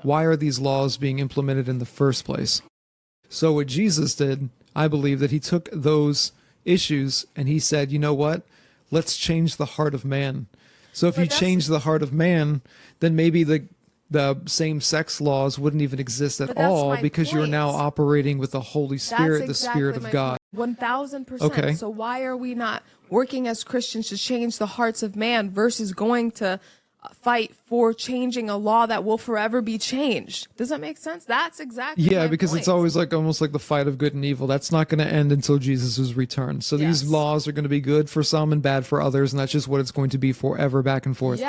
Why are these laws being implemented in the first place? So what Jesus did, I believe that he took those issues and he said, you know what? Let's change the heart of man. So if you change the heart of man, then maybe the same-sex laws wouldn't even exist at all because you're now operating with the Holy Spirit, the Spirit of God. 1,000%. Okay. So why are we not working as Christians to change the hearts of man versus going to fight for changing a law that will forever be changed? Does that make sense? That's exactly Yeah, my because point. it's always like almost like the fight of good and evil. That's not going to end until Jesus' return. So these Yes. laws are going to be good for some and bad for others, and that's just what it's going to be forever, back and forth. Yeah.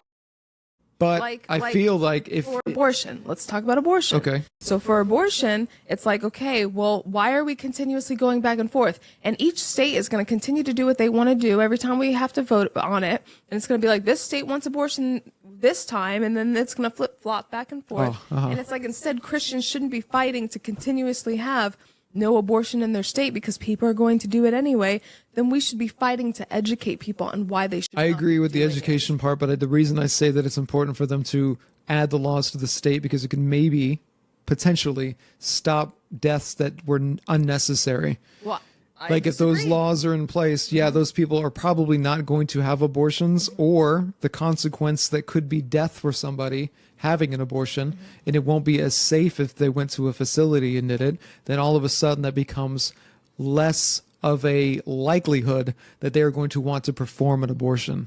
But I feel like if for abortion, let's talk about abortion. Okay. So for abortion, it's like, okay, well, why are we continuously going back and forth? And each state is going to continue to do what they want to do every time we have to vote on it. And it's going to be like, this state wants abortion this time, and then it's going to flip-flop back and forth. And it's like, instead, Christians shouldn't be fighting to continuously have no abortion in their state because people are going to do it anyway. Then we should be fighting to educate people on why they should. I agree with the education part, but the reason I say that it's important for them to add the laws to the state because it can maybe potentially stop deaths that were unnecessary. Well, like if those laws are in place, yeah, those people are probably not going to have abortions, or the consequence that could be death for somebody having an abortion, and it won't be as safe if they went to a facility and did it, then all of a sudden that becomes less of a likelihood that they are going to want to perform an abortion.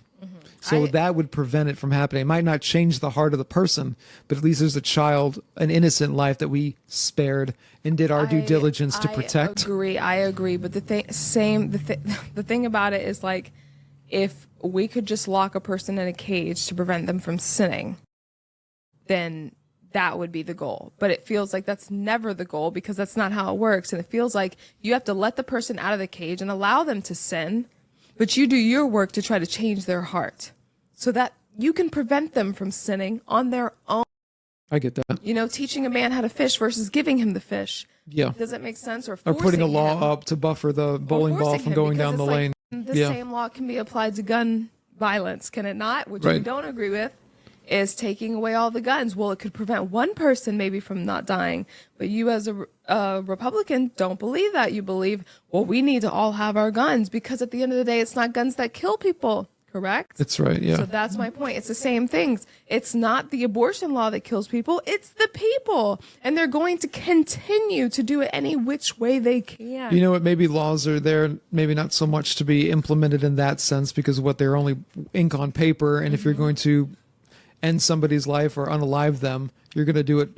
So that would prevent it from happening. It might not change the heart of the person, but at least there's a child, an innocent life that we spared and did our due diligence to protect. I agree. But the thing about it is, like, if we could just lock a person in a cage to prevent them from sinning, then that would be the goal. But it feels like that's never the goal because that's not how it works. And it feels like you have to let the person out of the cage and allow them to sin, but you do your work to try to change their heart so that you can prevent them from sinning on their own. I get that. You know, teaching a man how to fish versus giving him the fish. Yeah. Does that make sense? Or putting a law up to buffer the bowling ball from going down the lane. The same law can be applied to gun violence, can it not? Which we don't agree with, is taking away all the guns. Well, it could prevent one person maybe from not dying, but you as a Republican don't believe that. You believe, well, we need to all have our guns because at the end of the day, it's not guns that kill people, correct? That's right, yeah. So that's my point. It's the same things. It's not the abortion law that kills people. It's the people. And they're going to continue to do it any which way they can. You know what? Maybe laws are there, maybe not so much to be implemented in that sense because what they're only ink on paper. And if you're going to end somebody's life or unalive them, you're going to do it